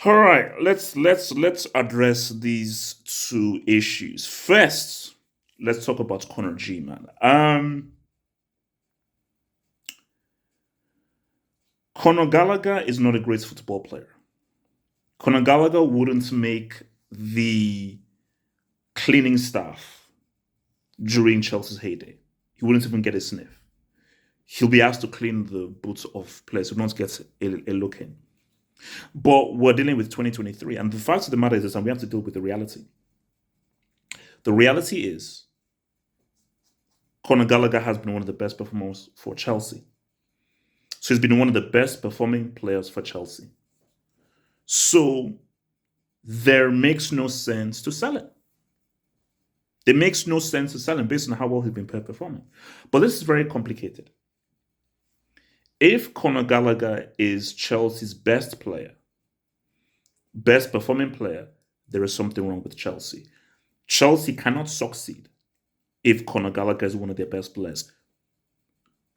All right, let's address these two issues. First, let's talk about Conor G, man. Conor Gallagher is not a great football player. Conor Gallagher wouldn't make the cleaning staff during Chelsea's heyday. He wouldn't even get a sniff. He'll be asked to clean the boots of players who don't get a look in. But we're dealing with 2023, and the fact of the matter is this, and we have to deal with the reality. The reality is Conor Gallagher has been one of the best performers for Chelsea. So he's been one of the best performing players for Chelsea. So there makes no sense to sell him. It makes no sense to sell him based on how well he's been performing. But this is very complicated. If Conor Gallagher is Chelsea's best player, best performing player, there is something wrong with Chelsea. Chelsea cannot succeed if Conor Gallagher is one of their best players.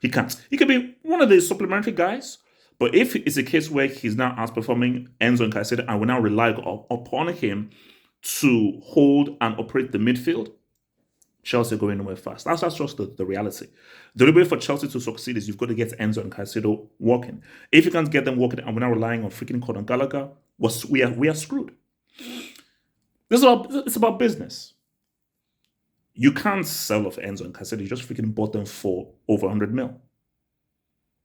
He can't. He could be one of the supplementary guys, but if it's a case where he's now outperforming Enzo and Caicedo and we now rely upon him to hold and operate the midfield, Chelsea are going nowhere fast. That's just the reality. The only way for Chelsea to succeed is you've got to get Enzo and Caicedo working. If you can't get them working and we're now relying on freaking Conor Gallagher, we are screwed. It's about business. You can't sell off Enzo and Caicedo. You just freaking bought them for over 100 mil.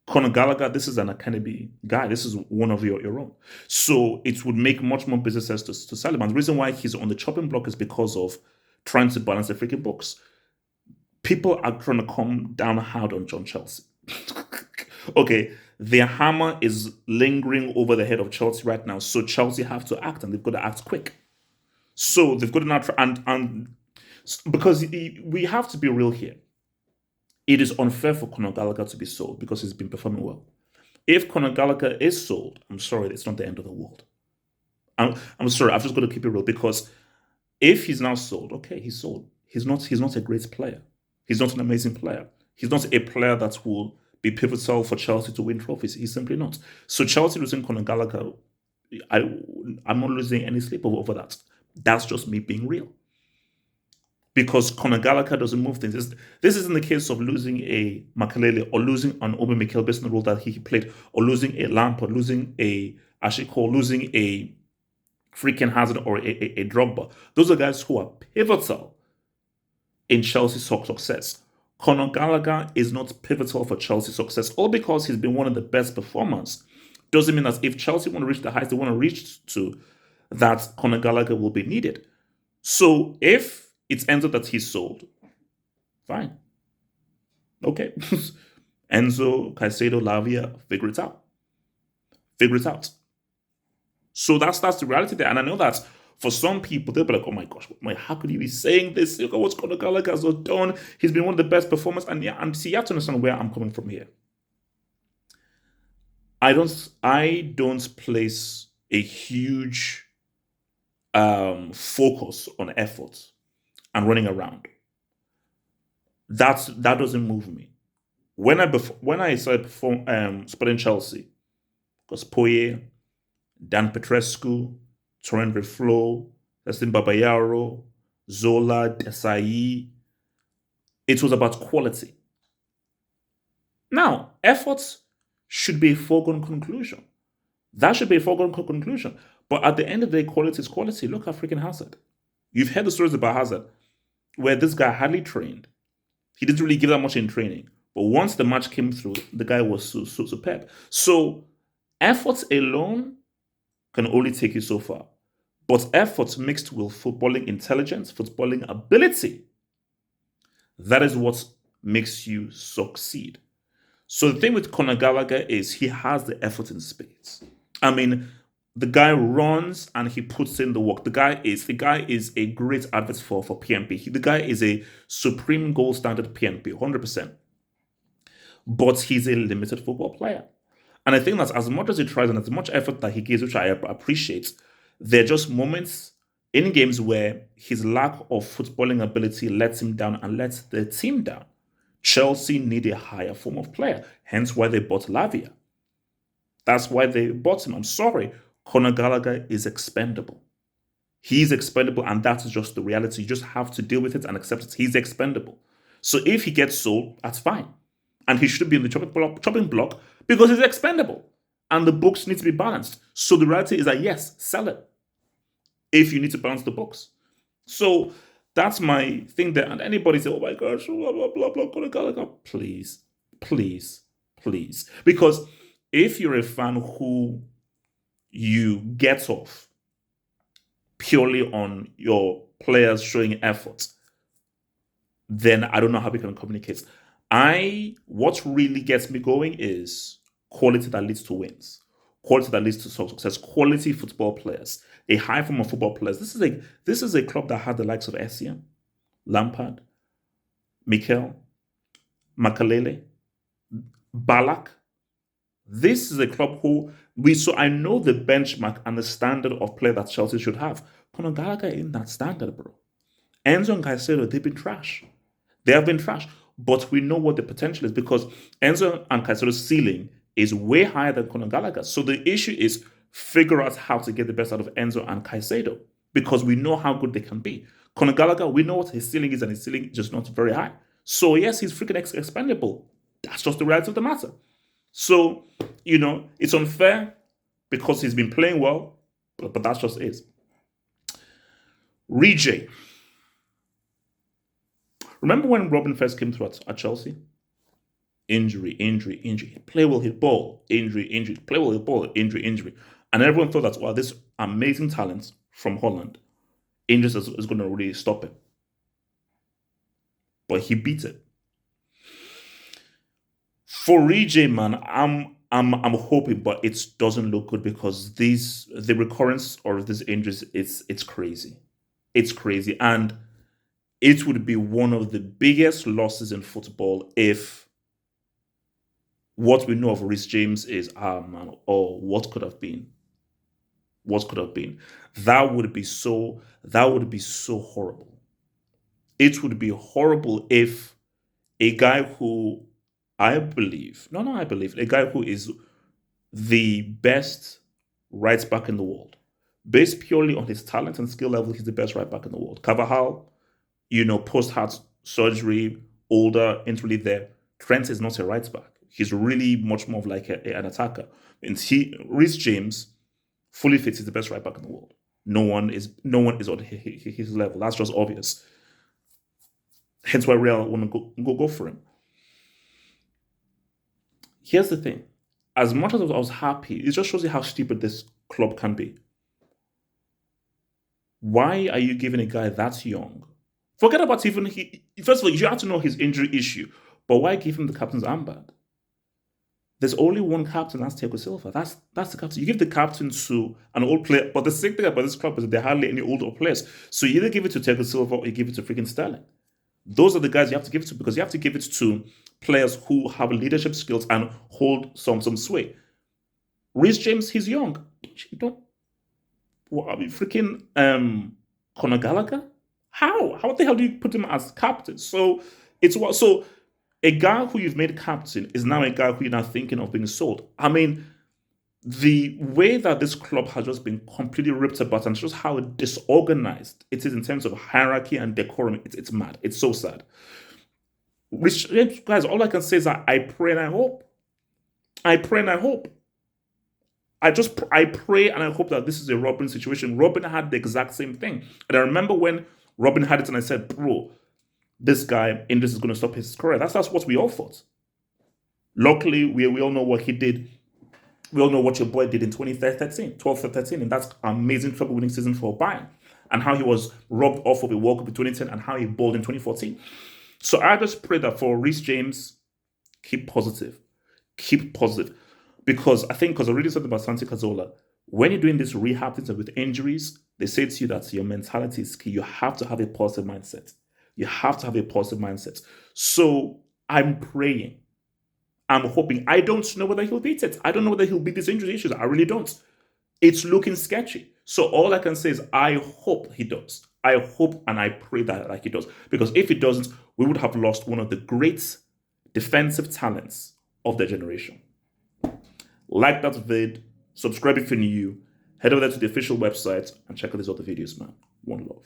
Conor Gallagher, this is an academy guy. This is one of your own. So it would make much more business sense to sell him. And the reason why he's on the chopping block is because of trying to balance the freaking books. People are trying to come down hard on John Chelsea. Okay, their hammer is lingering over the head of Chelsea right now. So Chelsea have to act, and they've got to act quick. So they've got to now try, and because we have to be real here. It is unfair for Conor Gallagher to be sold because he's been performing well. If Conor Gallagher is sold, I'm sorry, it's not the end of the world. I'm sorry, I've just got to keep it real because if he's now sold, okay, he's sold. He's not a great player. He's not an amazing player. He's not a player that will be pivotal for Chelsea to win trophies. He's simply not. So Chelsea losing Conor Gallagher, I'm not losing any sleep over that. That's just me being real. Because Conor Gallagher doesn't move things. This isn't the case of losing a Makelele or losing an Obi Mikel based on the role that he played, or losing a Lampard, losing a Ashiko, losing a freaking Hazard or a Drogba. Those are guys who are pivotal in Chelsea's success. Conor Gallagher is not pivotal for Chelsea's success, all because he's been one of the best performers. Doesn't mean that if Chelsea want to reach the heights they want to reach to, that Conor Gallagher will be needed. So if it ends up that he's sold, fine. Okay. Enzo, Caicedo, Lavia, figure it out. Figure it out. So that's the reality there. And I know that for some people, they'll be like, oh my gosh, how could you be saying this? Look at what Conor Gallagher has done. He's been one of the best performers. And yeah, and see, you have to understand where I'm coming from here. I don't place a huge focus on effort and running around. That doesn't move me. When I started supporting Chelsea, because Poye, Dan Petrescu, Torrent Flo, Justin Babayaro, Zola, Desai, it was about quality. Now, efforts should be a foregone conclusion. That should be a foregone conclusion. But at the end of the day, quality is quality. Look at freaking Hazard. You've heard the stories about Hazard, where this guy hardly trained. He didn't really give that much in training. But once the match came through, the guy was so superb. So efforts alone can only take you so far. But efforts mixed with footballing intelligence, footballing ability, that is what makes you succeed. So the thing with Conor Gallagher is he has the effort in spades. I mean, the guy runs and he puts in the work. The guy is a great advert for PNP. The guy is a supreme gold standard PNP, 100%. But he's a limited football player. And I think that as much as he tries and as much effort that he gives, which I appreciate, there are just moments in games where his lack of footballing ability lets him down and lets the team down. Chelsea need a higher form of player, hence why they bought Lavia. That's why they bought him. I'm sorry. Conor Gallagher is expendable. He's expendable, and that is just the reality. You just have to deal with it and accept it. He's expendable. So if he gets sold, that's fine. And he should be in the chopping block because he's expendable. And the books need to be balanced. So the reality is that, yes, sell it if you need to balance the books. So that's my thing there. And anybody say, oh my gosh, blah, blah, blah, blah, Conor Gallagher. Please, please, please. Because if you're a fan who you get off purely on your players showing effort, then I don't know how we can communicate. What really gets me going is quality that leads to wins, quality that leads to success, quality football players, a high form of football players. This is a club that had the likes of Essien, Lampard, Mikel, Makalele, Balak. This is a club so I know the benchmark and the standard of play that Chelsea should have. Conor Gallagher in that standard, bro. Enzo and Caicedo, they've been trash. They have been trash. But we know what the potential is because Enzo and Caicedo's ceiling is way higher than Conor Gallagher. So the issue is figure out how to get the best out of Enzo and Caicedo because we know how good they can be. Conor Gallagher, we know what his ceiling is, and his ceiling is just not very high. So yes, he's freaking expendable. That's just the reality of the matter. So, it's unfair because he's been playing well, but that's just it. Reece. Remember when Robin first came through at Chelsea? Injury. Play well, hit ball. Injury. Play well, hit ball. Injury. And everyone thought that, wow, this amazing talent from Holland, injuries is going to really stop him. But he beat it. For Reece, man, I'm hoping, but it doesn't look good because the recurrence of these injuries, it's crazy. It's crazy. And it would be one of the biggest losses in football if what we know of Reece James is, what could have been? What could have been? That would be so horrible. It would be horrible if a guy who a guy who is the best right back in the world, based purely on his talent and skill level, he's the best right back in the world. Carvajal, post-heart surgery, older, ain't really there. Trent is not a right back. He's really much more of like an attacker. And Reece James, fully fit, is the best right back in the world. No one is on his level. That's just obvious. Hence why Real want to go for him. Here's the thing. As much as I was happy, it just shows you how stupid this club can be. Why are you giving a guy that young? Forget about even first of all, you have to know his injury issue, but why give him the captain's armband? There's only one captain, that's Thiago Silva. That's the captain. You give the captain to an old player, but the sick thing about this club is that there are hardly any older players. So you either give it to Thiago Silva or you give it to freaking Sterling. Those are the guys you have to give it to because you have to give it to players who have leadership skills and hold some sway. Reece James, he's young. Freaking Conor Gallagher? How the hell do you put him as captain? So a guy who you've made captain is now a guy who you're now thinking of being sold. I mean, the way that this club has just been completely ripped apart and just how disorganized it is in terms of hierarchy and decorum, it's mad. It's so sad. Guys, all I can say is that I pray and I hope. I pray and I hope. I pray and I hope that this is a Robin situation. Robin had the exact same thing. And I remember when Robin had it and I said, bro, this guy, Indus is going to stop his career. That's what we all thought. Luckily, we all know what he did. We all know what your boy did in 12-13, and that's amazing treble-winning season for Bayern, and how he was robbed off of a World Cup in 2010 and how he balled in 2014. So I just pray that for Reece James, keep positive. Because I already said about Santi Cazorla, when you're doing this rehab things with injuries, they say to you that your mentality is key. You have to have a positive mindset. So I'm praying. I'm hoping. I don't know whether he'll beat it. I don't know whether he'll beat these injury issues. I really don't. It's looking sketchy. So all I can say is I hope he does. I hope and I pray that he does. Because if he doesn't, we would have lost one of the great defensive talents of their generation. Like that vid, subscribe if you're new, Head over there to the official website and check out these other videos, man. One love.